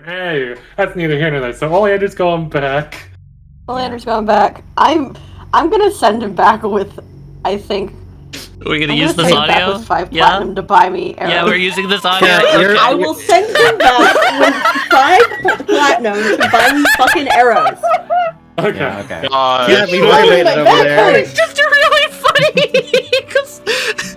Hey, that's neither here nor there. So Oleander's going back. Oleander's going back. I'm gonna send him back with, I think. We're gonna use send this him back audio? with 5 platinum to buy me arrows. Yeah, we're using this audio. I will send him back with 5 platinum to buy me fucking arrows. Okay. Yeah, okay. Yeah, we vibrated over there. It's just really funny. 'Cause...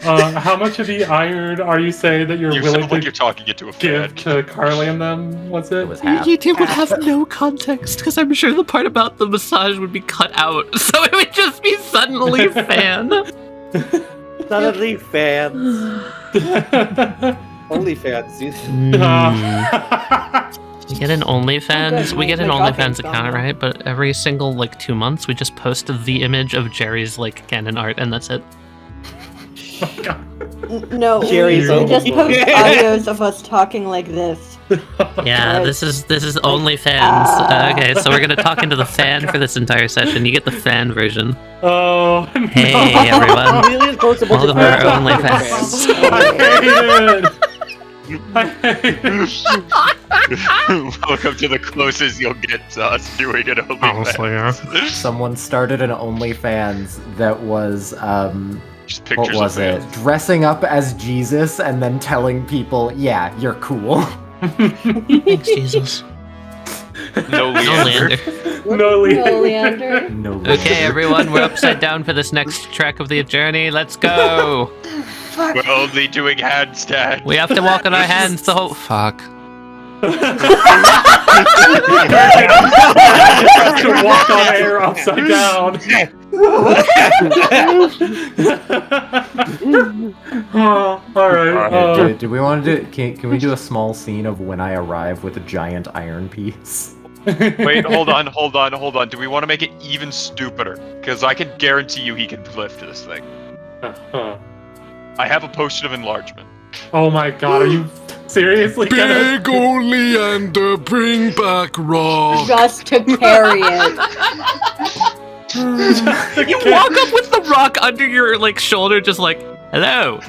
How much of the iron are you saying that you're You willing sound like to you're talking into a give fan. to Carly and them? What's it? It was half. It would have no context, because I'm sure the part about the massage would be cut out, so it would just be suddenly fan. Suddenly fans. Only fans, dude. We get an OnlyFans. We get an My OnlyFans Gerkin's account, gone. right? But every single 2 months, we just post the image of Jerry's canon art, and that's it. No, Jerry's we just own. post audios of us talking like this. Yeah, Right. this is OnlyFans. Okay, so we're gonna talk into the fan for this entire session. You get the fan version. Oh, no. Hey everyone, Really approachable welcome to our OnlyFans. I hate it. Welcome to the closest you'll get to us doing it OnlyFans. Someone started an OnlyFans that was, Just pictures what was of it? fans. Dressing up as Jesus and then telling people, yeah, you're cool. Thanks, Jesus. No Oleander. No, Lee. Oleander. No. Okay, everyone, we're upside down for this next track of the journey. Let's go. We're only doing handstands. We have to walk on our hands the whole. Fuck. To walk on air upside down. Oh, all right. Do we want to do? Can we do a small scene of when I arrive with a giant iron piece? Wait, hold on. Do we want to make it even stupider? Because I can guarantee you he can lift this thing. I have a potion of enlargement. Oh my god, are you seriously gonna... Big Oleander, bring back Rock. Just to carry it. You walk up with the rock under your shoulder, just hello.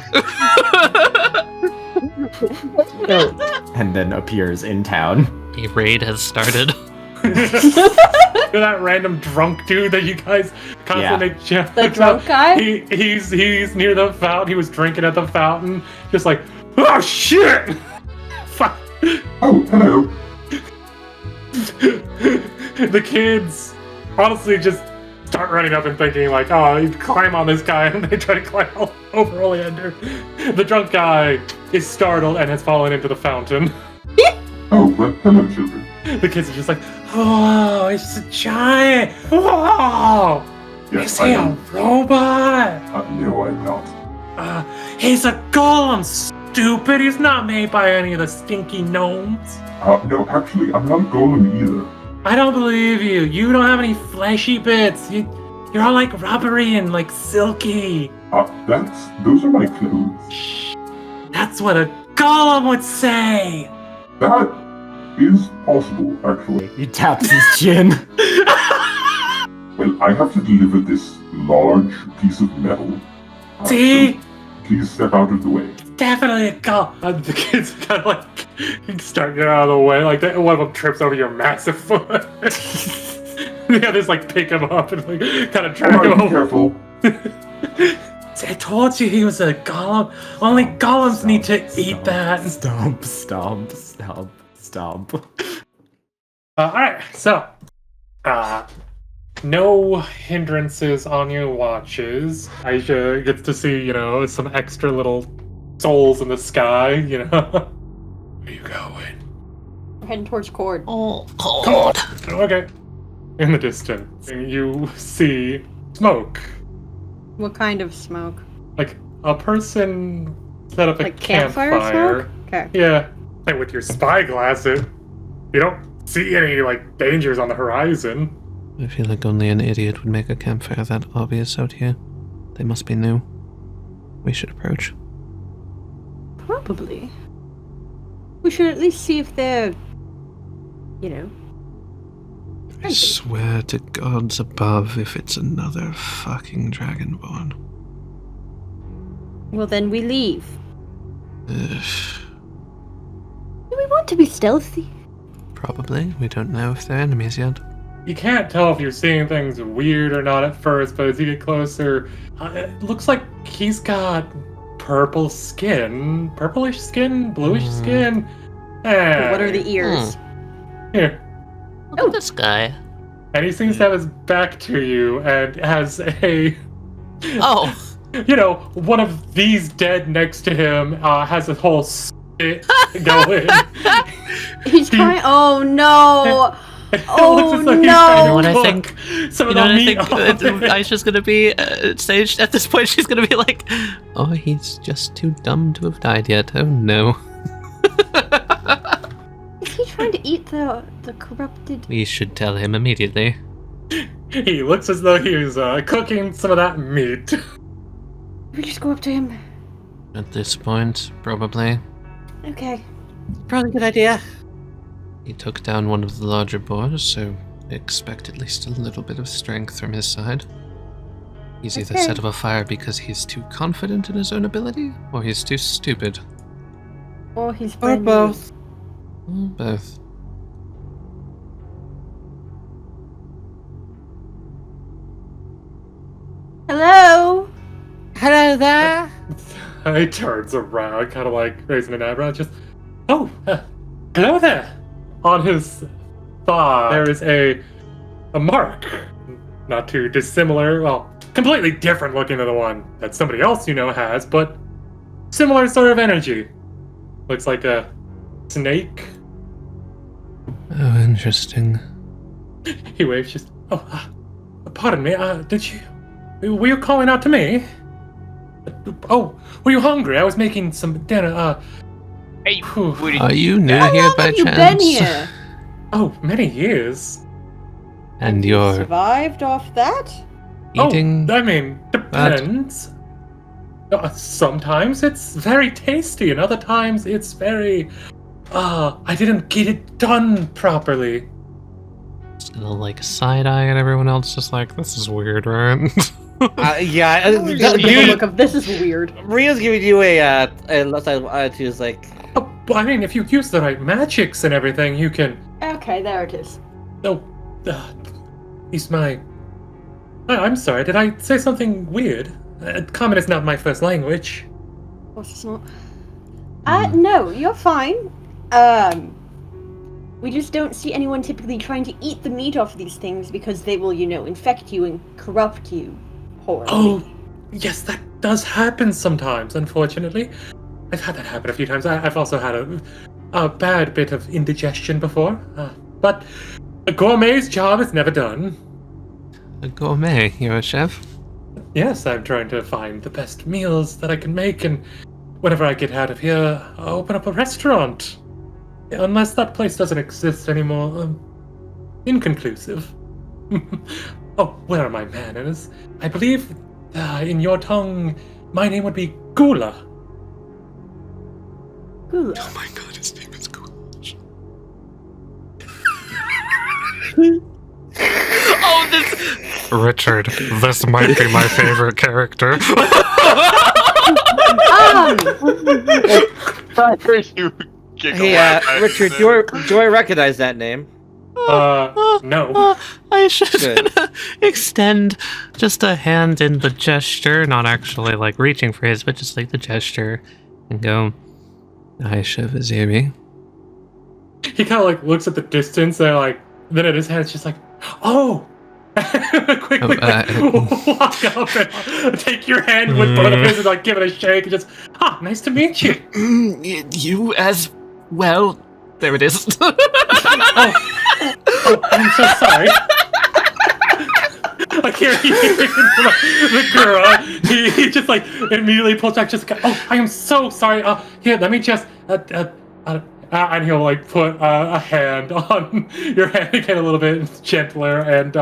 And then appears in town. A raid has started. You're that random drunk dude that you guys constantly make jokes The drunk guy? He's near the fountain. He was drinking at the fountain, just like, oh shit! Fuck. Oh, hello. The kids honestly just start running up and thinking like, oh, you climb on this guy, and they try to climb over Oleander. The drunk guy is startled and has fallen into the fountain. Oh, well, hello, children. The kids are just like, oh, it's a giant! Oh, Yes, is he a robot? No, I'm not. He's a golem, stupid! He's not made by any of the stinky gnomes. No, actually, I'm not a golem either. I don't believe you. You don't have any fleshy bits. You're all rubbery and silky. Those are my clothes. That's what a golem would say. That is possible, actually. He taps his chin. Well, I have to deliver this large piece of metal. See? So please step out of the way. Definitely a golem. The kids kind of start getting out of the way. One of them trips over your massive foot. The others pick him up and kind of drag him Alright, be over. careful. I told you he was a golem. Only golems need to eat that. Stomp. Alright, so. No hindrances on your watches. Aishah gets to see, some extra little souls in the sky, Where you going? We're heading towards Cord. Oh, God. Okay. In the distance, you see smoke. What kind of smoke? A person set up a campfire campfire. smoke? Okay. Yeah. And with your spyglass, you don't see any, dangers on the horizon. I feel like only an idiot would make a campfire that obvious out here. They must be new. We should approach. Probably. We should at least see if they're, I swear to gods above if it's another fucking dragonborn. Well, then we leave. Ugh. Do we want to be stealthy? probably. We don't know if they're enemies yet. You can't tell if you're seeing things weird or not at first, but as you get closer, it looks like he's got purplish skin, bluish skin. What are the ears? Here. Look at this guy. And he seems to have his back to you and has a, Oh, one of these dead next to him has a whole spit going. He's trying. Oh no! Oh no! you know what I think? Some You of know the what I meat think? off of it. Aisha's gonna be Sage. At this point, she's gonna be like, "Oh, he's just too dumb to have died yet. Oh no." Is he trying to eat the corrupted? We should tell him immediately. He looks as though he was cooking some of that meat. We just go up to him. At this point, probably. Okay. Probably a good idea. He took down one of the larger boars, so expect at least a little bit of strength from his side. He's either Okay. set of a fire because he's too confident in his own ability, or he's too stupid. Or he's Or friendly. both. Or both. Hello. Hello there. He turns around, kind of like raising an eyebrow, just, hello there. On his thigh, there is a mark, not too dissimilar, well, completely different looking than the one that somebody else has, but similar sort of energy. Looks like a snake. Oh, interesting. He waves, just, pardon me, were you calling out to me? Oh, were you hungry? I was making some dinner, Hey, Whew. what Are you new How here long by have you chance? been here? Oh, many years. And you're Survived off that? eating? Oh, I mean, depends. Sometimes it's very tasty, and other times it's very... I didn't get it done properly. Still like side eye at everyone else, just like, this is weird, right? Yeah. Really get the look of this is weird. Maria's giving you a left side attitude is like, Oh, I mean, if you use the right magics and everything, you can... Okay, there it is. Oh, he's my... I'm sorry, did I say something weird? Common is not my first language. Of course it's not. No, you're fine. We just don't see anyone typically trying to eat the meat off these things because they will, infect you and corrupt you horribly. Oh, yes, that does happen sometimes, unfortunately. I've had that happen a few times. I've also had a bad bit of indigestion before. But a gourmet's job is never done. A gourmet, you're a chef? Yes, I'm trying to find the best meals that I can make, and whenever I get out of here, I'll open up a restaurant. Unless that place doesn't exist anymore, inconclusive. Oh, where are my manners? I believe, in your tongue, my name would be Gula. Gula. Oh my god, his name is Goulash. Oh, this... Richard, this might be my favorite character. you giggle hey, at that. Richard, do I recognize that name? No. I should Good. extend just a hand in the gesture, not actually like reaching for his, but just like the gesture, and go, Aishah Viziri. He kind of like looks at the distance and then at his hand it's just like, oh! Quickly walk up and take your hand with both of his and give it a shake and just, nice to meet you. You as well. There it is. Oh, I'm so sorry. I can't hear the girl. He just immediately pulls back, just I am so sorry. Here, let me just and he'll put a hand on your hand again a little bit gentler and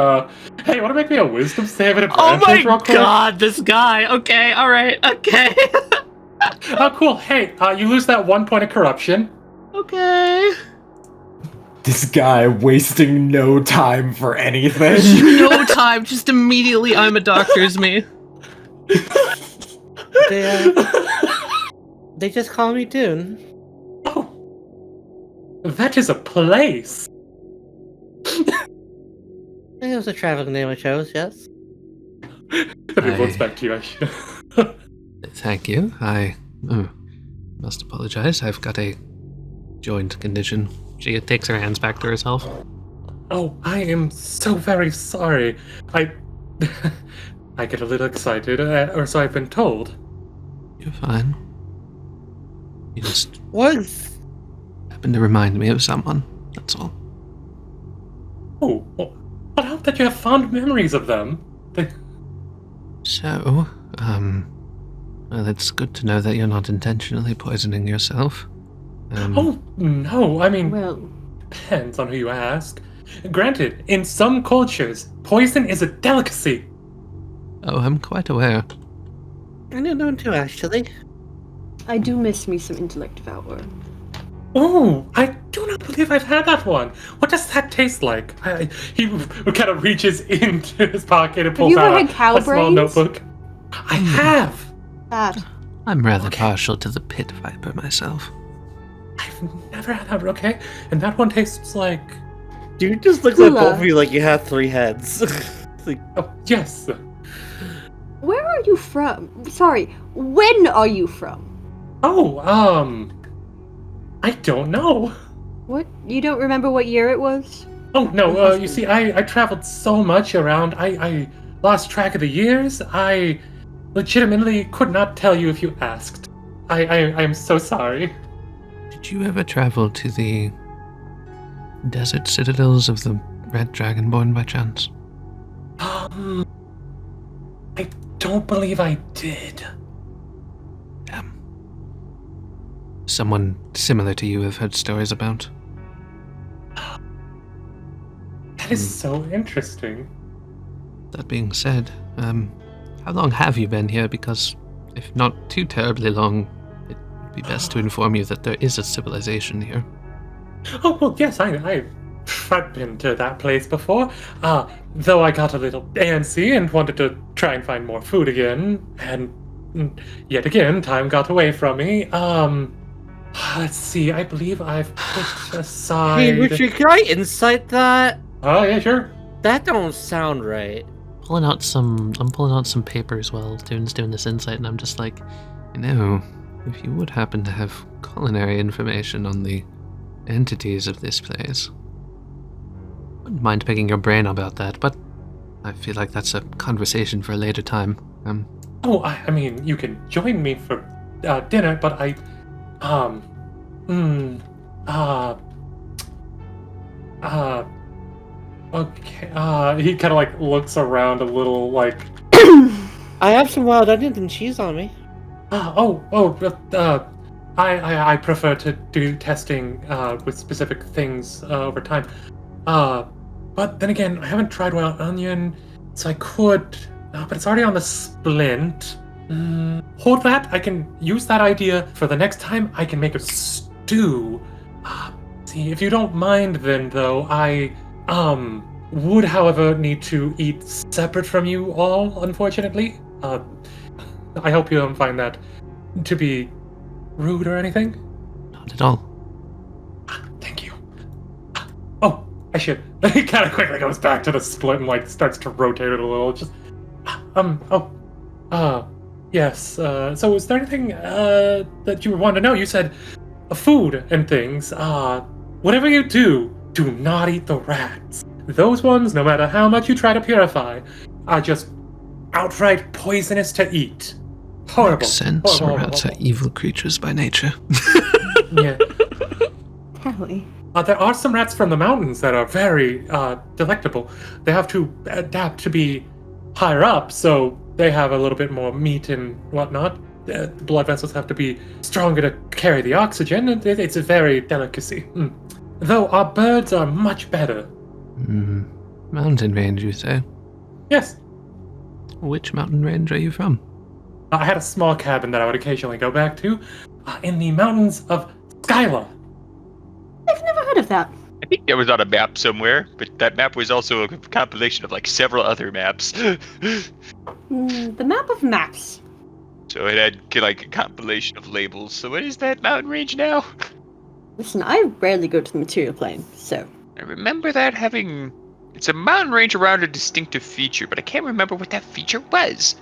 hey, want to make me a wisdom save and Oh advantage my real quick? god, this guy. Okay, all right, okay. Oh, cool. Hey, you lose that 1 point of corruption. Okay. This guy wasting no time for anything. No time, just immediately I'm a doctor's me. They just call me Dune. Oh, that is a place. It was a traveling name I chose, yes. It looks back to you, Aishah. Thank you. I must apologize. I've got a joint condition. She takes her hands back to herself. Oh, I am so very sorry. I get a little excited, or so I've been told. You're fine. You just What? happened to remind me of someone. That's all. Oh, well, I hope that you have fond memories of them. So, well, it's good to know that you're not intentionally poisoning yourself. Oh, no, I mean, Well, depends on who you ask. Granted, in some cultures, poison is a delicacy. Oh, I'm quite aware. I didn't know too, actually. I do miss me some intellect devour. Oh, I do not believe I've had that one. What does that taste like? He kind of reaches into his pocket and pulls you ever out had cow a small brains? notebook. I have. That. I'm rather Okay. partial to the pit viper myself. I've never had that. Okay, and that one tastes like. Dude just looks at Hula. both of you like you have 3 heads. It's like, Oh yes. Where are you from? Sorry, when are you from? Oh, I don't know. What? You don't remember what year it was? Oh no, you see, I traveled so much around. I lost track of the years. I legitimately could not tell you if you asked. I am so sorry. Did you ever travel to the desert citadels of the Red Dragonborn by chance? I don't believe I did. Damn. Someone similar to you have heard stories about. That is so interesting. That being said, how long have you been here? Because if not too terribly long, it would be best to inform you that there is a civilization here. Oh well, yes, I've been to that place before. Though I got a little antsy and wanted to try and find more food again, and yet again, time got away from me. Let's see. I believe I've put aside. hey, Richard, can I insight that? Oh yeah, sure. That don't sound right. I'm pulling out some papers while Dune's doing this insight, and I'm just like, If you would happen to have culinary information on the entities of this place, wouldn't mind picking your brain about that, but I feel like that's a conversation for a later time. Oh, I mean, you can join me for dinner, but okay. He kind of like looks around a little, like, I have some wild onions and cheese on me. I prefer to do testing with specific things over time. But then again, I haven't tried wild onion, so I could, but it's already on the splint. Hold that. I can use that idea for the next time. I can make a stew. See, if you don't mind, then though, I would, however, need to eat separate from you all. Unfortunately, I hope you don't find that to be rude or anything. Not at all. Thank you. Oh, I should. He kind of quickly goes back to the split and like starts to rotate it a little. Just, yes. So, is there anything that you want to know? You said food and things. Whatever you do not eat the rats. Those ones, no matter how much you try to purify, are just outright poisonous to eat. Horrible. Makes sense. Horrible, Rats are horrible. evil creatures by nature. Yeah. Tali. There are some rats from the mountains that are very delectable. They have to adapt to be higher up, so they have a little bit more meat and whatnot. The blood vessels have to be stronger to carry the oxygen. It's a very delicacy. Though our birds are much better. Mountain range, you say? Yes. Which mountain range are you from? I had a small cabin that I would occasionally go back to in the mountains of Skyla. I've never heard of that. I think there was on a map somewhere, but that map was also a compilation of like several other maps. The map of maps. So it had like a compilation of labels. So what is that mountain range now? Listen, I rarely go to the material plane, so. I remember that having... It's a mountain range around a distinctive feature, but I can't remember what that feature was.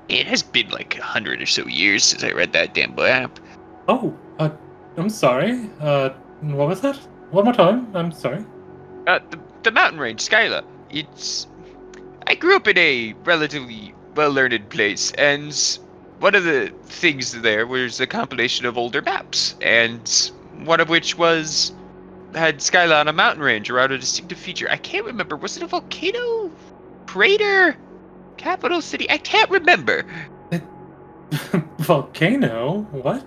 It has been like 100 or so years since I read that damn map. Oh, I'm sorry. What was that? One more time. I'm sorry. The mountain range, Skyla. I grew up in a relatively well-learned place, and one of the things there was a compilation of older maps, and one of which had Skyla on a mountain range around a distinctive feature. I can't remember. Was it a volcano? Crater? Capital city? I can't remember. Volcano? What?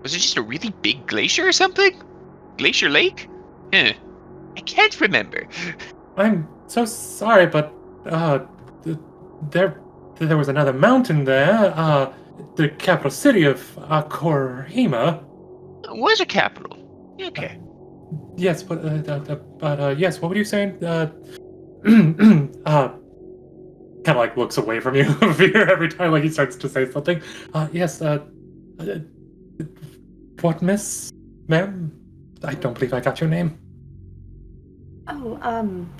Was it just a really big glacier or something? Glacier Lake? I can't remember. I'm so sorry, but there was another mountain there. The capital city of Korhima. Was a capital. Okay. Yes, but yes. What were you saying? Kind of like looks away from you every time like he starts to say something. Yes. What, miss, ma'am? I don't believe I got your name. Oh,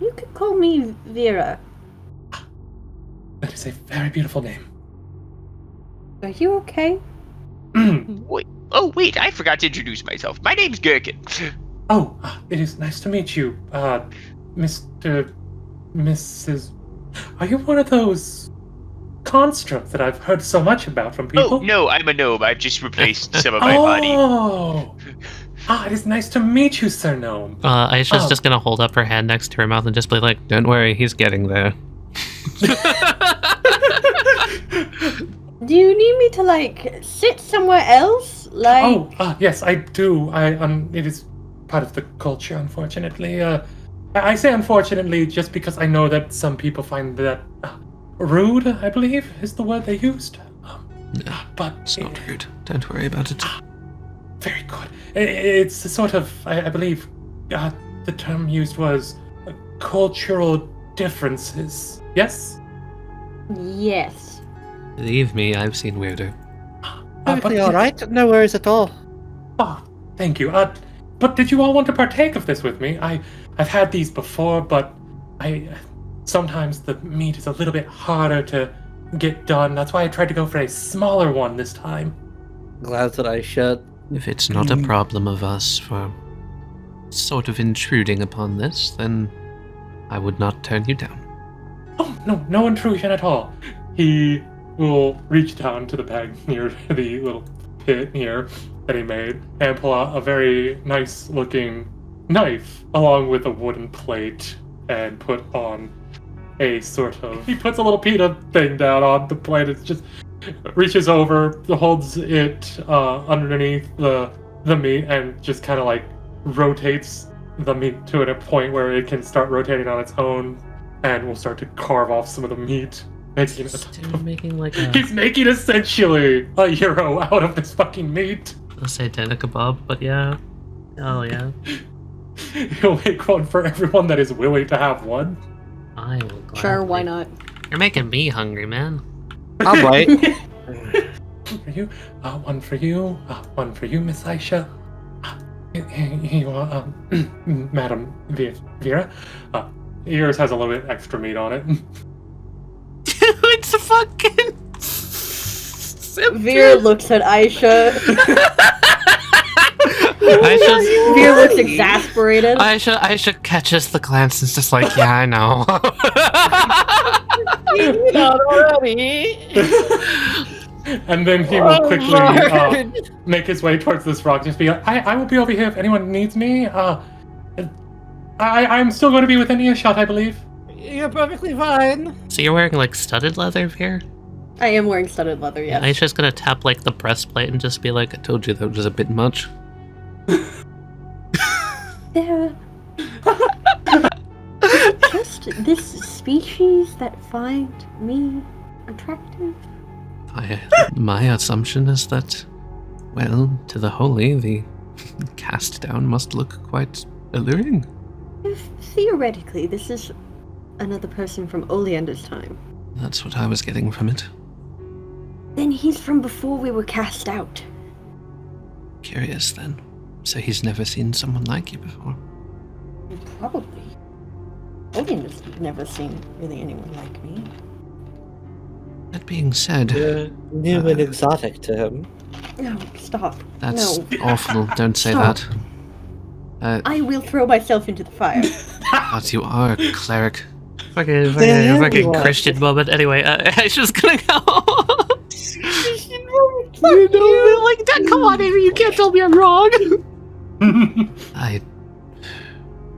you could call me Vera. That is a very beautiful name. Are you okay? Wait, I forgot to introduce myself. My name's Gerkin. Oh, it is nice to meet you, Mrs. Are you one of those constructs that I've heard so much about from people? Oh, no, I'm a gnome. I've just replaced some of my body. Oh! It is nice to meet you, Sir Gnome. Aishah's just gonna hold up her hand next to her mouth and just be like, don't worry, he's getting there. Do you need me to, like, sit somewhere else? Like... Yes, I do. It is part of the culture, unfortunately. I say unfortunately just because I know that some people find that rude, I believe, is the word they used. But it's not rude. Don't worry about it. Very good. It's sort of, I believe, the term used was cultural differences. Yes? Yes. Believe me, I've seen weirder. Perfectly alright. No worries at all. Oh, thank you. But did you all want to partake of this with me? I've had these before, but sometimes the meat is a little bit harder to get done. That's why I tried to go for a smaller one this time. Glad that I should. If it's not a problem of us for sort of intruding upon this, then I would not turn you down. Oh, no intrusion at all. He will reach down to the bag near the little pit here that he made and pull out a very nice looking knife along with a wooden plate and put on a sort of... He puts a little pita thing down on the plate. It just reaches over, holds it underneath the meat and just kind of like rotates the meat to a point where it can start rotating on its own and will start to carve off some of the meat. Making like a... He's making essentially a euro out of this fucking meat. Let's say dinner kebab, but yeah. Oh yeah. He'll make one for everyone that is willing to have one. I will gladly. Sure, why not? You're making me hungry, man. I'll bite. For you, one for you, one for you, Miss Aishah. Here you are, Madam Vera. Yours has a little bit extra meat on it. It's a fucking... Vera looks at Aishah. Vera looks exasperated. Aishah catches the glance and is just like, yeah, I know. Not already. And then he will quickly make his way towards this rock. Just be like, I will be over here if anyone needs me. I'm still going to be within earshot, I believe. You're perfectly fine. So you're wearing like studded leather here? I am wearing studded leather, yes. Aishah's gonna tap like the breastplate and just be like, I told you that was a bit much. There just this species that find me attractive. My assumption is that, well, to the holy, the cast down must look quite alluring. If theoretically this is another person from Oleander's time, That's what I was getting from it. then he's from before we were cast out. Curious then. So he's never seen someone like you before? Probably. Oleander's never seen really anyone like me. That being said, You're new and exotic to him. No, stop. that's No. awful. Don't say Stop. that. I will throw myself into the fire. But you are a cleric. Fucking everyone. Christian moment. Anyway, Aishah's gonna go. Fuck you! Like that. Come on, Amy. You can't tell me I'm wrong.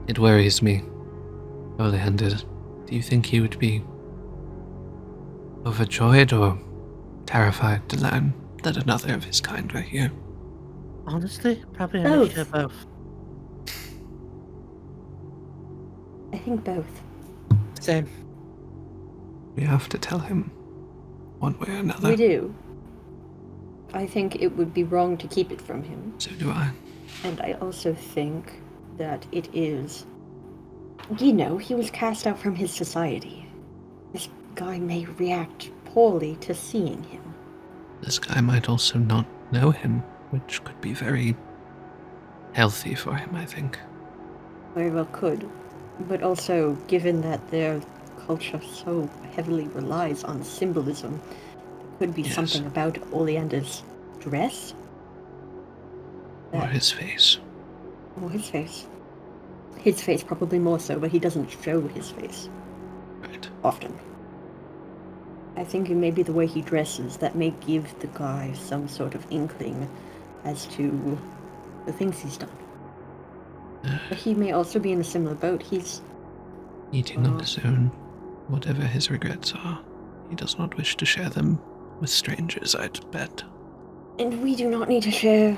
It worries me. Oleander, do you think he would be overjoyed or terrified to learn that another of his kind were here? Honestly, probably a Both. mixture of both. I think both. Same. We have to tell him, one way or another. We do. I think it would be wrong to keep it from him. So do I. And I also think that it is... You know, he was cast out from his society. This guy may react poorly to seeing him. This guy might also not know him, which could be very healthy for him, I think. Very well could. But also, given that their culture so heavily relies on symbolism, there could be Yes. something about Oleander's dress. Or his face. Or his face. His face probably more so, but he doesn't show his face Right. often. I think it may be the way he dresses that may give the guy some sort of inkling as to the things he's done. But he may also be in a similar boat. He's... Eating on his own, whatever his regrets are, he does not wish to share them with strangers, I'd bet. And we do not need to share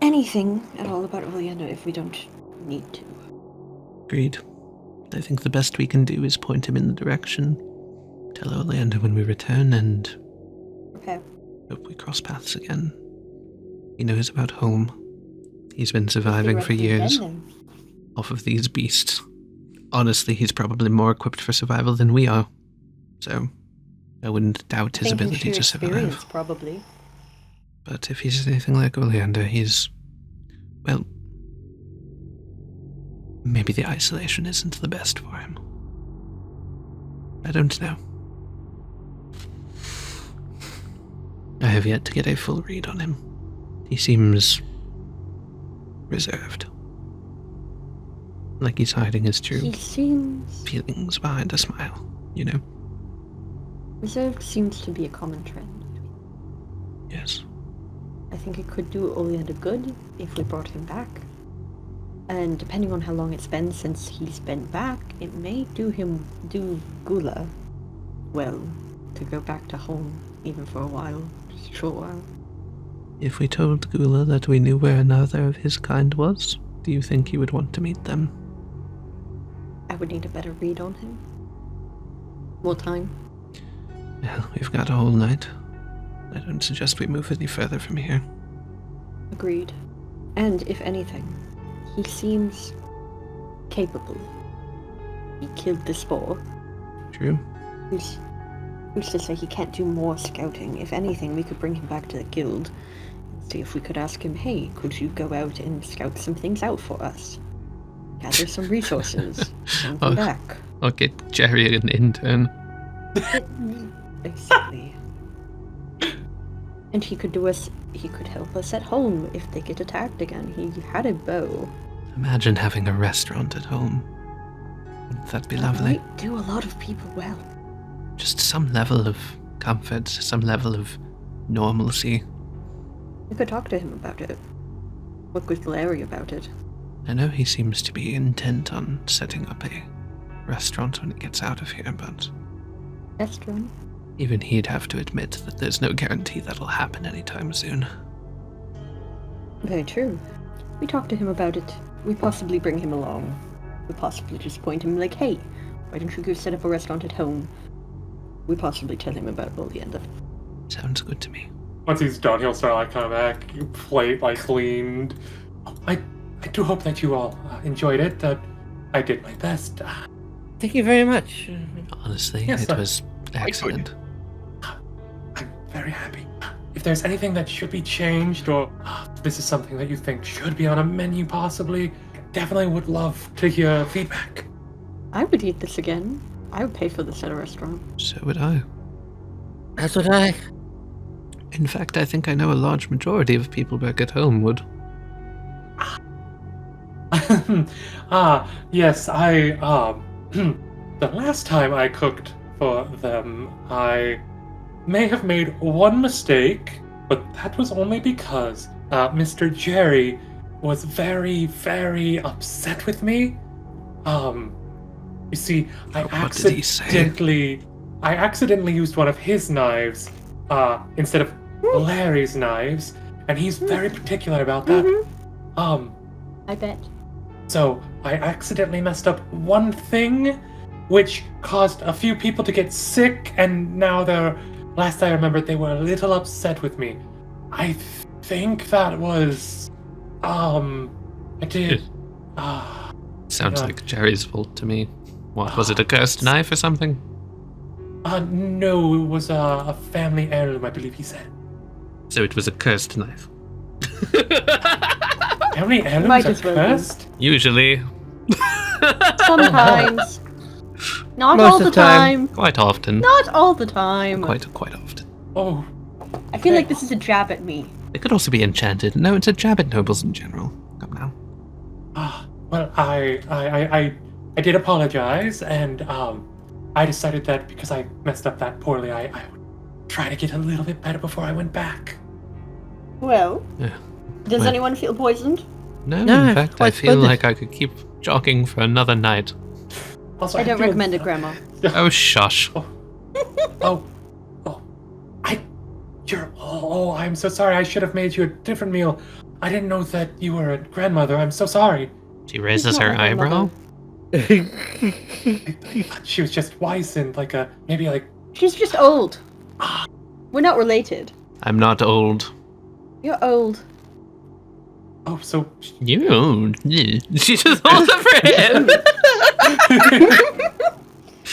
anything at all about Oleander if we don't need to. Agreed. I think the best we can do is point him in the direction, tell Oleander when we return, and Okay. hope we cross paths again. He knows about home. He's been surviving for years off of these beasts. Honestly, he's probably more equipped for survival than we are. So, I wouldn't doubt his ability to survive. Probably. But if he's anything like Oleander, he's... well... maybe the isolation isn't the best for him. I don't know. I have yet to get a full read on him. He seems... reserved. Like he's hiding his true He seems... feelings behind a smile, you know? Reserved seems to be a common trend. Yes. I think it could do Oleander good if we brought him back. And depending on how long it's been since he's been back, it may do Gula well to go back to home, even for a while, just a short while. If we told Gula that we knew where another of his kind was, do you think he would want to meet them? I would need a better read on him. More time. Well, we've got a whole night. I don't suggest we move any further from here. Agreed. And if anything, he seems capable. He killed the spore. True. Who's to say he can't do more scouting? If anything, we could bring him back to the guild. See if we could ask him, hey, could you go out and scout some things out for us? Gather some resources. And come back. I'll get Jerry an intern. Basically. And he could help us at home if they get attacked again. He had a bow. Imagine having a restaurant at home. Wouldn't that be lovely? Might do a lot of people well. Just some level of comfort, some level of normalcy. We could talk to him about it. Work with Larry about it. I know he seems to be intent on setting up a restaurant when he gets out of here, but Restaurant? even he'd have to admit that there's no guarantee that'll happen anytime soon. Very true. We talk to him about it. We possibly bring him along. We possibly just point him like, hey, why don't you go set up a restaurant at home? We possibly tell him about Oleander. Sounds good to me. Once he's done, he'll start like coming back, plate like cleaned. I do hope that you all enjoyed it. I did my best. Thank you very much. Honestly, Yes, it was excellent. I'm very happy. If there's anything that should be changed or this is something that you think should be on a menu, possibly, definitely would love to hear feedback. I would eat this again. I would pay for this at a restaurant. So would I. That's what I. In fact, I think I know a large majority of people back at home would. Yes, the last time I cooked for them, I may have made one mistake, but that was only because Mr. Jerry was very, very upset with me. You see, What did he say? I accidentally used one of his knives instead of Larry's knives, and he's very particular about that. I bet. So I accidentally messed up one thing, which caused a few people to get sick, and now last I remembered, they were a little upset with me. I think that was, I did, Sounds like Jerry's fault to me. What, was it a cursed knife or something? No, it was a family heirloom, I believe he said. So it was a cursed knife. Family heirlooms Might are as well be. cursed? Usually. Sometimes. Not Most all of the the time. time. Quite often. Not all the time. Quite often. Oh, I feel like this is a jab at me. It could also be enchanted. No, it's a jab at nobles in general. Come now. well, I did apologize, and I decided that because I messed up that poorly, I would try to get a little bit better before I went back. Well, Yeah. does Well- anyone feel poisoned? No, No, in fact, I quite feel splendid. like I could keep jogging for another night. Also, I don't do recommend it, Grandma. Oh, shush. I'm so sorry. I should have made you a different meal. I didn't know that you were a grandmother. I'm so sorry. She raises not her my eyebrow. grandmother. I thought she was just wizened, maybe like. She's just old. We're not related. I'm not old. You're old. Oh, so You're old. Yeah. She just holds up her hand.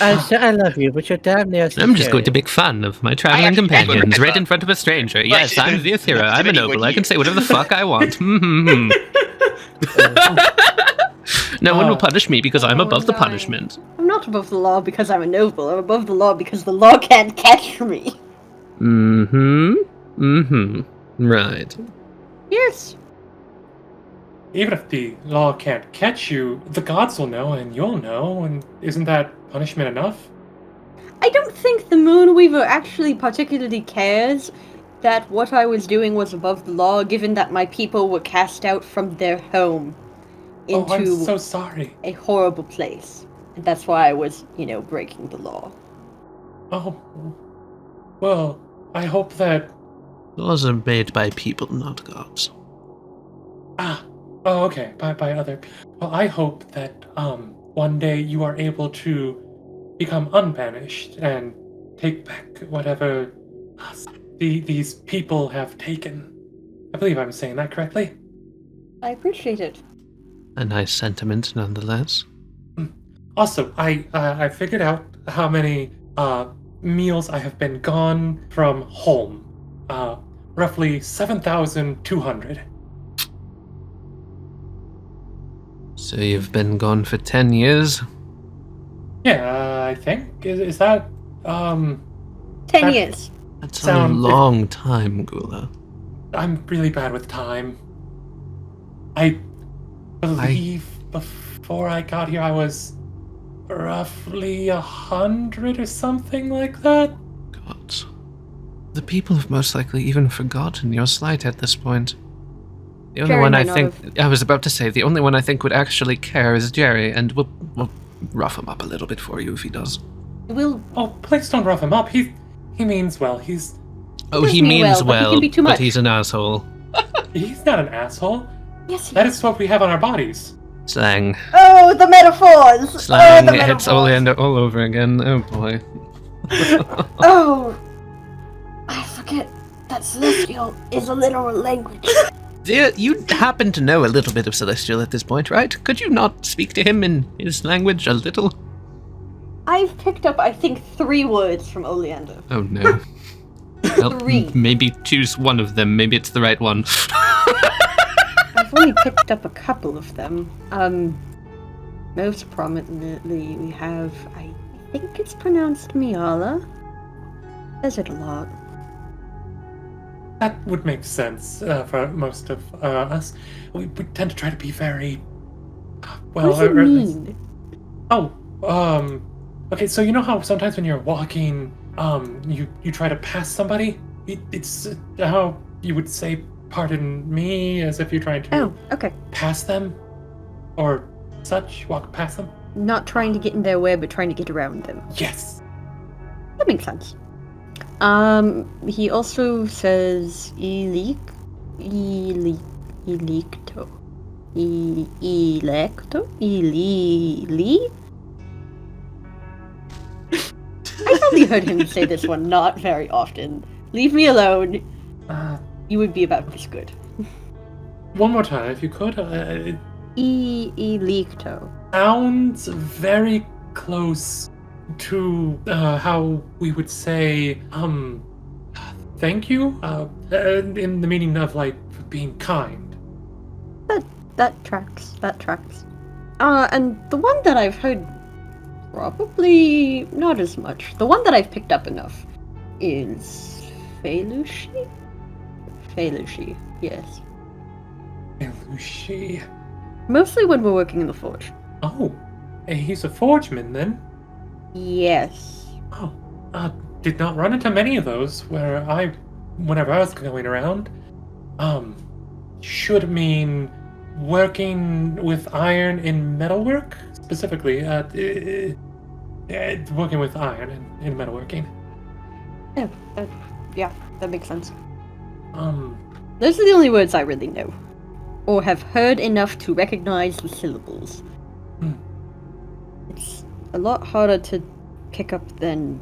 I love you, but you're damn near. I'm just going to make fun of my traveling actually companions never- right in front of a stranger. Yes, I'm Vir'Thyra. I'm a Anybody noble. would I can you? say whatever the fuck I want. No one will punish me because I'm Oh, above the no. punishment. I'm not above the law because I'm a noble. I'm above the law because the law can't catch me. Right. Yes. even if the law can't catch you, the gods will know, and you'll know. And isn't that punishment enough? I don't think the Moonweaver actually particularly cares that what I was doing was above the law, given that my people were cast out from their home Oh, I'm into so sorry. a horrible place. And that's why I was, breaking the law. Oh, well, I hope that. Laws are made by people, not gods. Oh, okay. By other people. Well, I hope that one day you are able to become unbanished and take back whatever these people have taken. I believe I'm saying that correctly. I appreciate it. A nice sentiment, nonetheless. Also, I figured out how many meals I have been gone from home. Roughly 7,200. So you've been gone for 10 years? Yeah, I think. Is that 10 That- years. That's Sound- a long time, Gula. I'm really bad with time. I believe before I got here I was roughly 100 or something like that. Gods. The people have most likely even forgotten your slight at this point. The only Jerry one I might think... not I was about to say, the only one I think would actually care is Jerry, and we'll rough him up a little bit for you if he does. We'll. Oh, please don't rough him up. He means well. He's Oh, does he mean means well, but he can be too but much. he's an asshole. not an asshole. Yes, he That is what we have on our bodies. Slang. Oh, the metaphors! Slang. Oh, the It's metaphors! Oleander all over again. Oh boy. Oh, I forget that Celestial is a literal language. Dear, you happen to know a little bit of Celestial at this point, right? Could you not speak to him in his language a little? I've picked up, I think, 3 words from Oleander. Oh no. Well, Three. maybe choose one of them. Maybe it's the right one. I've only picked up a couple of them. Most prominently we have, I think it's pronounced Miala. Says it a lot. That would make sense for most of us. We tend to try to be very well. What does it mean? Okay. So you know how sometimes when you're walking, you try to pass somebody. It's how you would say "pardon me" as if you're trying to Oh, okay. pass them, or such. Walk past them. Not trying to get in their way, but trying to get around them. Yes. That makes sense. He also says electo. I probably heard him say this one not very often. Leave me alone. You would be about this good. One more time, if you could. Electo. Sounds very close to how we would say thank you in the meaning of like being kind. That tracks. And the one that I've heard probably not as much. The one that I've picked up enough is Felushi? Felushi, yes. Felushi. Mostly when we're working in the forge. Oh, he's a forgeman then. Yes. Oh, did not run into many of those whenever I was going around. Should mean working with iron in metalwork, specifically, working with iron in metalworking. Oh, yeah, that makes sense. Those Those are the only words I really know. Or have heard enough to recognize the syllables. It's a lot harder to pick up than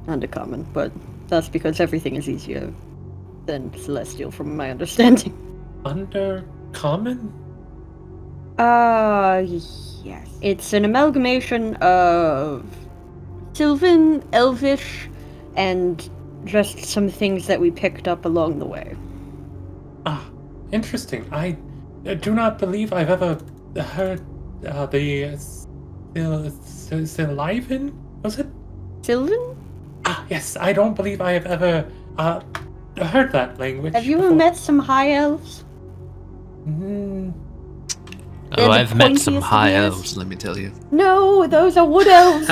Undercommon, but that's because everything is easier than Celestial from my understanding. Undercommon? Yes. It's an amalgamation of Sylvan, Elvish, and just some things that we picked up along the way. Interesting. I do not believe I've ever heard the Sylvan, was it? Sylvan? Yes, I don't believe I have ever heard that language. Have you ever before. met some high elves? Mm, They're the I've met some pointiest high ears. elves, let me tell you. No, those are wood elves.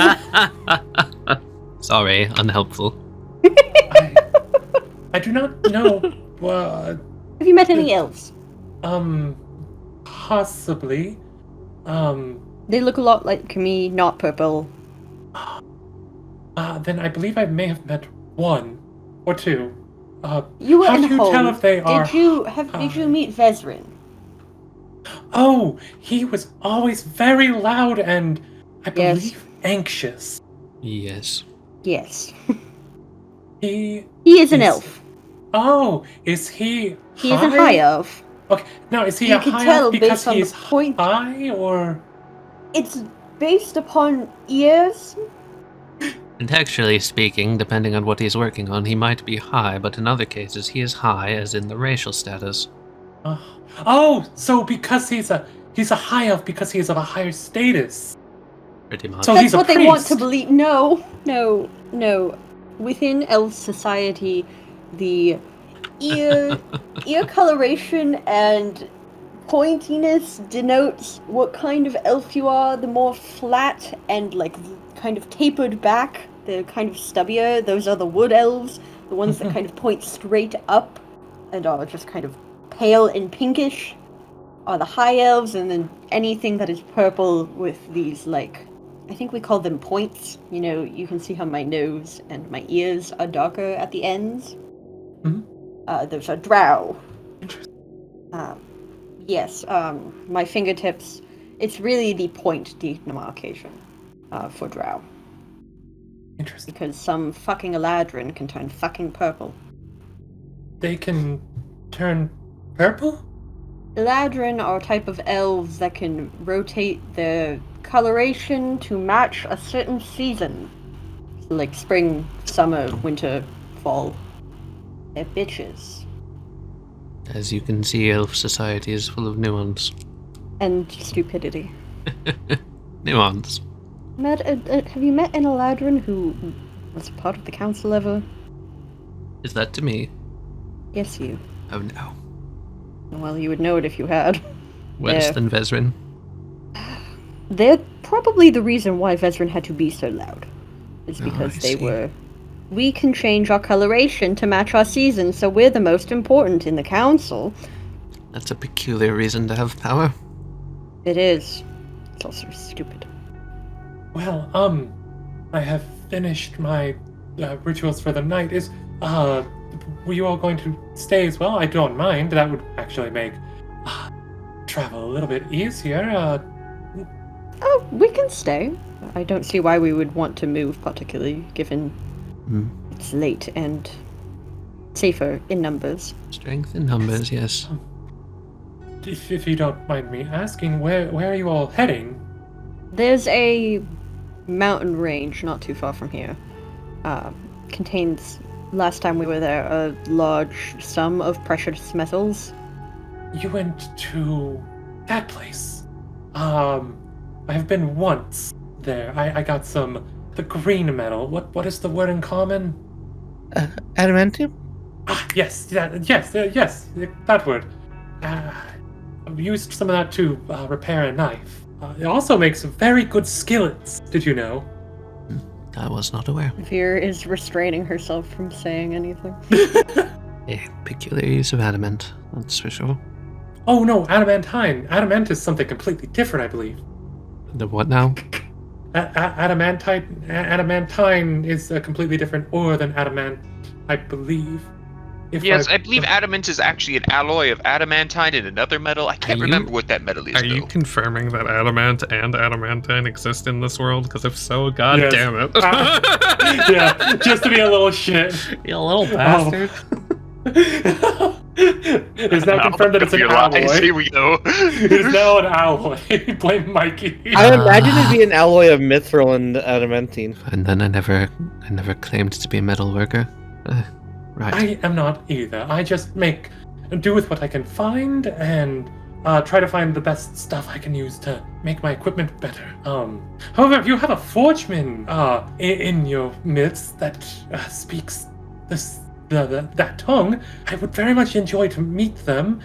Sorry, unhelpful. I do not know. Have you met any elves? Possibly. They look a lot like me, not purple. Then I believe I may have met one or two. You were how in do you home. tell if they are? Did you meet Vezrin? Oh, he was always very loud and I Yes. believe anxious. Yes. Yes. He He is an elf. Oh, is he? He is a high elf. Okay, now is he You a can high tell elf because based on the he's point. high or? It's based upon ears. And actually speaking, depending on what he's working on, he might be high, but in other cases he is high as in the racial status. Oh, so because he's a high elf because he is of a higher status. Pretty much. So That's he's a what they want to priest. believe. No. Within elf society, the ear coloration and pointiness denotes what kind of elf you are. The more flat and like kind of tapered back, the kind of stubbier, those are the wood elves. The ones that kind of point straight up and are just kind of pale and pinkish are the high elves, and then anything that is purple with these like, I think we call them points. You know, you can see how my nose and my ears are darker at the ends. Those are drow. Yes, my fingertips, it's really the point demarcation for drow. Interesting. Because some fucking Eladrin can turn fucking purple. They can turn purple? Eladrin are a type of elves that can rotate their coloration to match a certain season. So like spring, summer, winter, fall. They're bitches. As you can see, elf society is full of nuance. And stupidity. Nuance. Have you met an Eladrin who was a part of the council ever? Is that to me? Yes, you. Oh no. Well, you would know it if you had. Worse Yeah. than Vezrin. They're probably the reason why Vezrin had to be so loud. It's Oh, because I they see. were... We can change our coloration to match our season, so we're the most important in the council. That's a peculiar reason to have power. It is. It's also stupid. Well, I have finished my rituals for the night. Were you all going to stay as well? I don't mind. That would actually make travel a little bit easier. Oh, we can stay. I don't see why we would want to move, particularly given it's late and safer in numbers. Strength in numbers, yes. If you don't mind me asking, where are you all heading? There's a mountain range not too far from here. Contains, last time we were there, a large sum of precious metals. You went to that place. I have been once there. I got the green metal. What is the word in common? Adamantium? Yes, that word. I've used some of that to repair a knife. It also makes very good skillets. Did you know? I was not aware. Vir is restraining herself from saying anything. A peculiar use of adamant, that's for sure. Oh no, adamantine. Adamant is something completely different, I believe. The what now? Adamantine is a completely different ore than adamant, I believe. Yes, I believe adamant is actually an alloy of adamantine and another metal. I can't remember what that metal is, Are though. you confirming that adamant and adamantine exist in this world? Because if so, god Yes. damn it. Yeah, just to be a little shit. You little bastard. It's now confirmed that it's an alloy. Here we go. It is now an alloy. Blame Mikey. I imagine it'd be an alloy of mithril and adamantine. And then I never claimed to be a metal worker. Right. I am not either. I just do with what I can find and try to find the best stuff I can use to make my equipment better. However, if you have a forgeman in your midst that speaks that tongue, I would very much enjoy to meet them.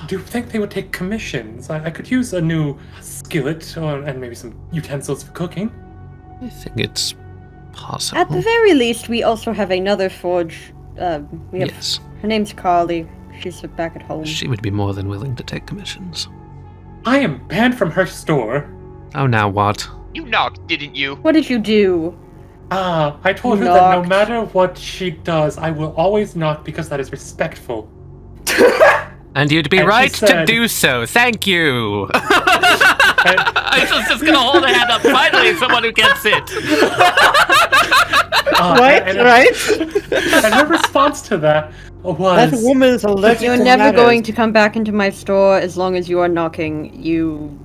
Do you think they would take commissions? I could use a new skillet and maybe some utensils for cooking. I think it's possible. At the very least, we also have another forge. We have Yes. Her name's Carly. She's back at home. She would be more than willing to take commissions. I am banned from her store. Oh, now what? You knocked, didn't you? What did you do? I told her that no Knocked. matter what she does, I will always knock because that is respectful. And you'd be And she right to said- do so. Thank you. And, I was just gonna hold a hand up. Finally, someone who gets it. Right? And her response to that was... That woman's allergic You're to never ladders. going to come back into my store as long as you are knocking. You.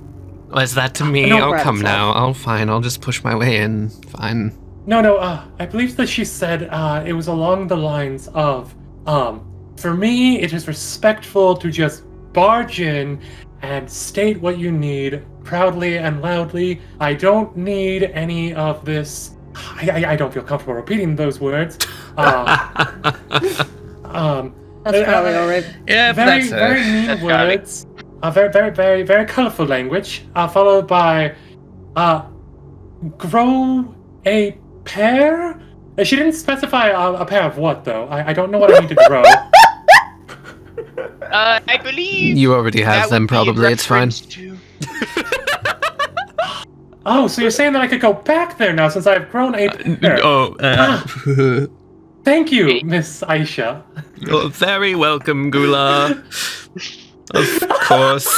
Was that to me? No, Oh, Brad, come it's now. Oh, fine. I'll just push my way in. Fine. No, I believe that she said it was along the lines of, for me, it is respectful to just barge in and state what you need proudly and loudly. I don't need any of this. I don't feel comfortable repeating those words. That's probably alright. Yeah, very, that's very mean That's got it. words. Very, very, very, very colorful language. Followed by, grow a pair. She didn't specify a pair of what though. I don't know what I need to grow. I believe You already have that them, would be in probably. It's fine. reference to- Oh, so you're saying that I could go back there now since I've grown a pair? Thank you, Miss Aishah. You're very welcome, Gula. Of course.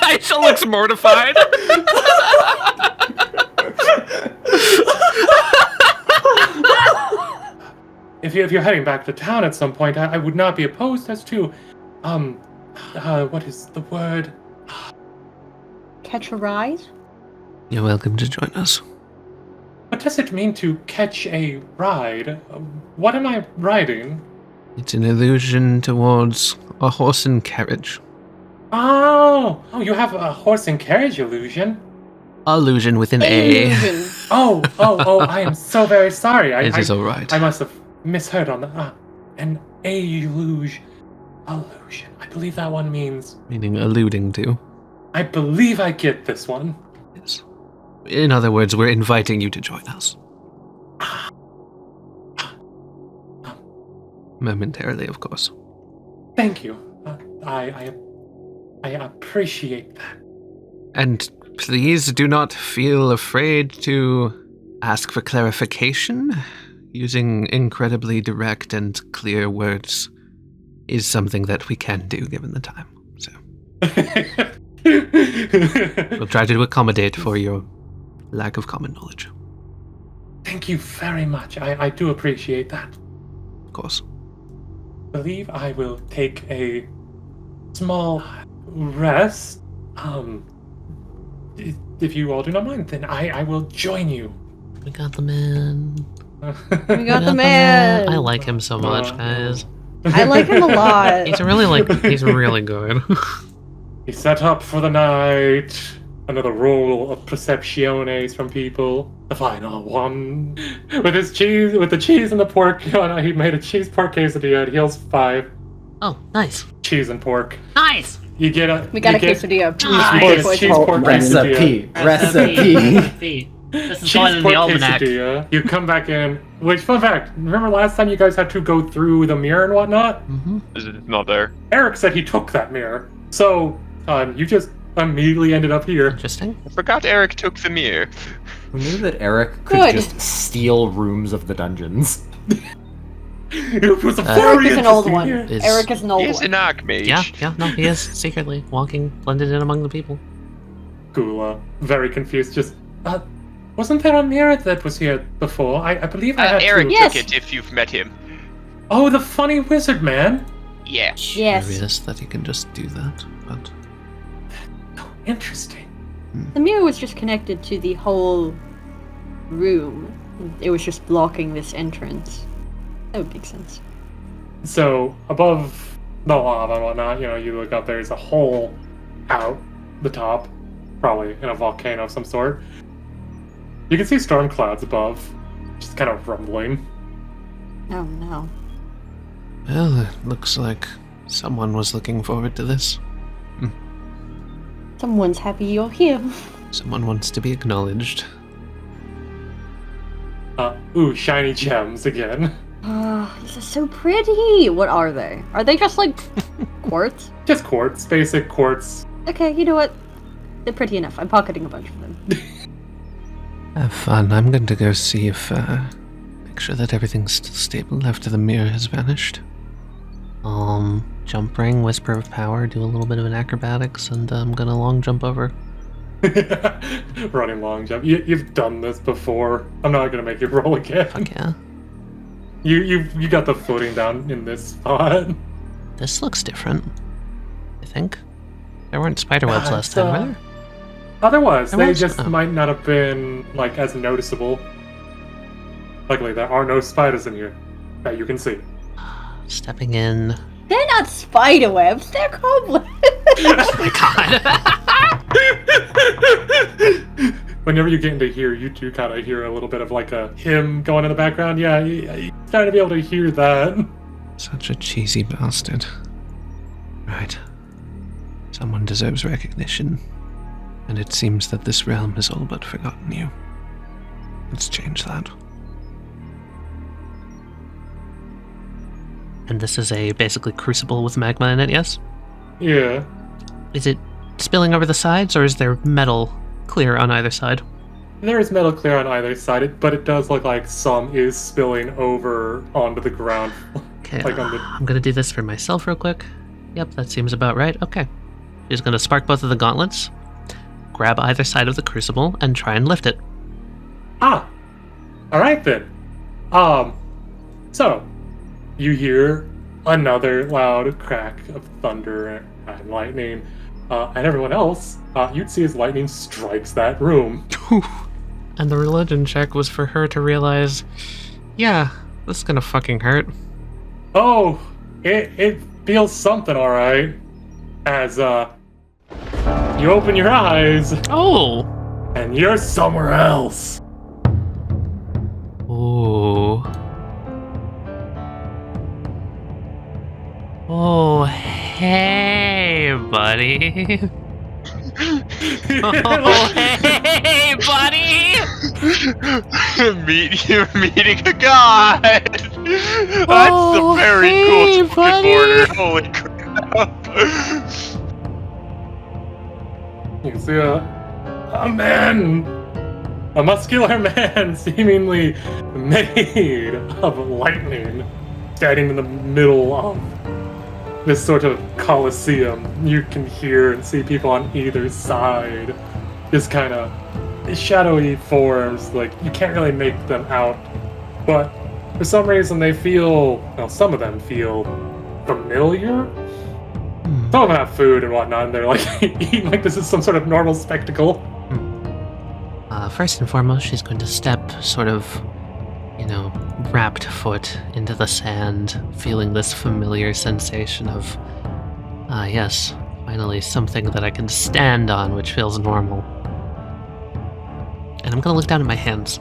Aisha looks mortified. If you're heading back to town at some point, I would not be opposed as to, what is the word? Catch a ride? You're welcome to join us. What does it mean to catch a ride? What am I riding? It's an allusion towards a horse and carriage. Oh, you have a horse and carriage illusion. Allusion with an A. Illusion. Oh, I am so very sorry. It is alright. I must have misheard on the an illusion. Illusion. I believe that one means. Meaning alluding to. I believe I get this one. Yes. In other words, we're inviting you to join us. Momentarily, of course. Thank you. I appreciate that. And please do not feel afraid to ask for clarification. Using incredibly direct and clear words is something that we can do given the time. So we'll try to accommodate for your lack of common knowledge. Thank you very much. I do appreciate that. Of course. I believe I will take a small rest. If you all do not mind, then I will join you. We got the man. We got the man. I like him so much, guys. I like him a lot. He's really good. He's set up for the night. Another roll of percepciones from people. The final one. With the cheese and the pork. He made a cheese pork quesadilla. It heals 5. Oh, nice. Cheese and pork. Nice. You get a. We got you a get, quesadilla. You get a cheese pork quesadilla. Recipe. This is Cheese going in pork the almanac. quesadilla. You come back in. Which, fun fact, remember last time you guys had to go through the mirror and whatnot? Mm-hmm. Is it not there? Eric said he took that mirror. So, you just immediately ended up here. Interesting. I forgot Eric took the mirror. Who knew that Eric could Good. just steal rooms of the dungeons? It was a Eric very is an old interesting one. mirror. Is- Eric is an old He's one. an archmage. Yeah, no, he is secretly walking, blended in among the people. Gula, very confused, just, wasn't there a mirror that was here before? I believe I had Eric to... Yes. took it if you've met him. Oh, the funny wizard man? Yeah. Yes. Curious that he can just do that, but Oh, interesting. The mirror was just connected to the whole room. It was just blocking this entrance. That would make sense. So, above the lava and whatnot, you look up, there's a hole out the top, probably in a volcano of some sort. You can see storm clouds above, just kind of rumbling. Oh no. well, it looks like someone was looking forward to this. Someone's happy you're here. Someone wants to be acknowledged. Ooh, shiny gems again. Oh, these are so pretty. What are they? Are they just like quartz? Just quartz, basic quartz. Okay, you know what? They're pretty enough. I'm pocketing a bunch of them. Have fun. I'm going to go see if, make sure that everything's still stable after the mirror has vanished. Jump ring, whisper of power, do a little bit of an acrobatics, and I'm gonna long jump over. Running long jump. You've done this before. I'm not gonna make you roll again. Fuck yeah. You got the footing down in this spot. This looks different, I think. There weren't spiderwebs last time, were there? Otherwise, There they was? just Oh. might not have been as noticeable. Luckily, there are no spiders in here that you can see. Stepping in. They're not spider webs. They're cobwebs. Oh my god. Whenever you get into here, you do kind of hear a little bit of a hymn going in the background. Yeah, you starting to be able to hear that. Such a cheesy bastard. Right. Someone deserves recognition. And it seems that this realm has all but forgotten you. Let's change that. And this is a basically crucible with magma in it, yes? Yeah. Is it spilling over the sides, or is there metal clear on either side? There is metal clear on either side, but it does look like some is spilling over onto the ground. Okay, On the... I'm gonna do this for myself real quick. Yep, that seems about right. Okay. She's gonna spark both of the gauntlets, grab either side of the crucible, and try and lift it. Ah! Alright then. So, you hear another loud crack of thunder and lightning, and everyone else, you'd see as lightning strikes that room. And the religion check was for her to realize, yeah, this is gonna fucking hurt. Oh, it feels something alright. As, you open your eyes, Oh! and you're somewhere else. Oh. Oh, hey, buddy. Oh, hey, buddy! You're meeting a god! That's Oh, a very hey, cool token buddy. border. Holy crap. You can see a man, a muscular man, seemingly made of lightning, standing in the middle of this sort of coliseum. You can hear and see people on either side, just kind of shadowy forms. Like, you can't really make them out, but for some reason they feel, well, some of them feel familiar. Some of them have food and whatnot, and they're like eating like this is some sort of normal spectacle. First and foremost, she's going to step sort of, wrapped foot into the sand, feeling this familiar sensation of, yes, finally something that I can stand on, which feels normal. And I'm gonna look down at my hands,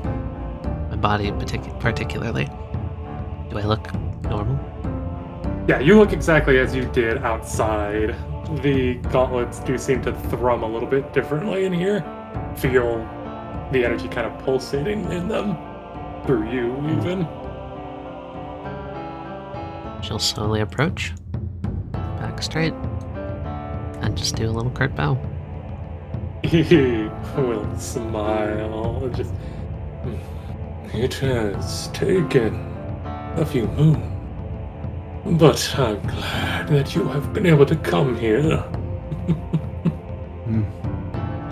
my body particularly. Do I look normal? Yeah, you look exactly as you did outside. The gauntlets do seem to thrum a little bit differently in here. Feel the energy kind of pulsating in them. Through you, even. She'll slowly approach, back straight, and just do a little curt bow. He will smile. Just. It has taken a few moons. But I'm glad that you have been able to come here.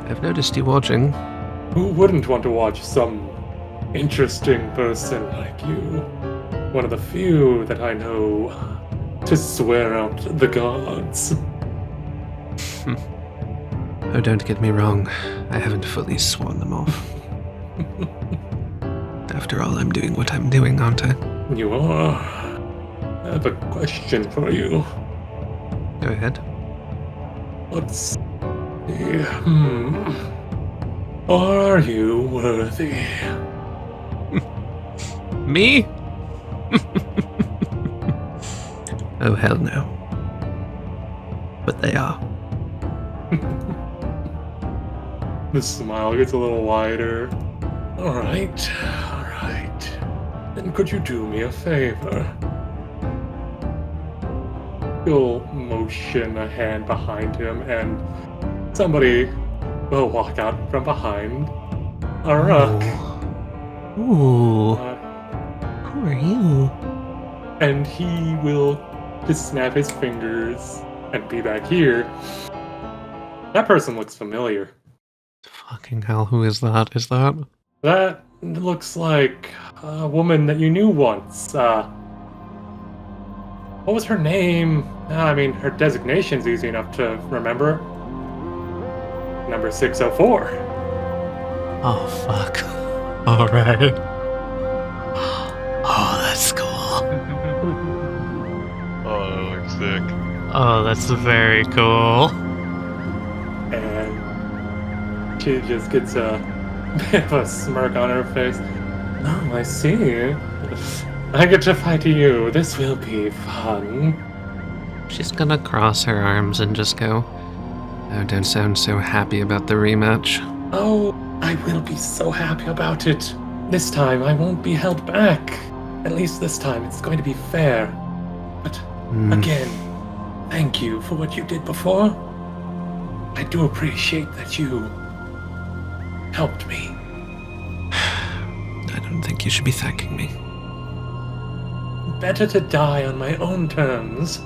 I've noticed you watching. Who wouldn't want to watch some interesting person like you? One of the few that I know to swear out the gods. Oh, don't get me wrong. I haven't fully sworn them off. After all, I'm doing what I'm doing, aren't I? You are. I have a question for you. Go ahead. Let's see. Are you worthy? Me? Oh, hell no. But they are. The smile gets a little wider. Alright. Then could you do me a favor? You'll motion a hand behind him and somebody will walk out from behind a rook. Ooh. Who are you? And he will just snap his fingers and be back here. That person looks familiar. Fucking hell, who is that? Is that? That looks like a woman that you knew once. What was her name? I mean, her designation's easy enough to remember. Number 604. Oh, fuck. Alright. Oh, that's cool. Oh, that looks sick. Oh, that's very cool. And she just gets a bit of a smirk on her face. Oh, I see. I get to fight you. This will be fun. She's gonna cross her arms and just go, oh, don't sound so happy about the rematch. Oh, I will be so happy about it. This time I won't be held back. At least this time it's going to be fair. But again, thank you for what you did before. I do appreciate that you helped me. I don't think you should be thanking me. Better to die on my own terms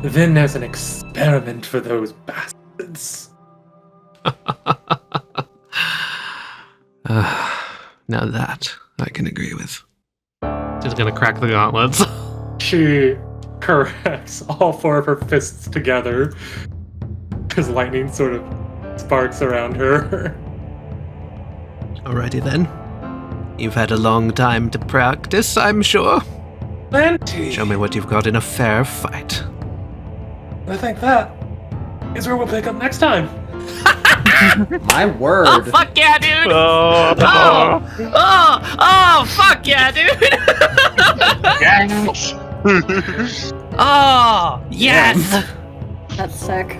than as an experiment for those bastards. Now that I can agree with. She's gonna crack the gauntlets. She corrects all four of her fists together as lightning sort of sparks around her. Alrighty then. You've had a long time to practice, I'm sure. Plenty. Show me what you've got in a fair fight. I think that is where we'll pick up next time. My word. Oh, fuck yeah, dude! Oh, fuck yeah, dude! Oh, yes! That's sick.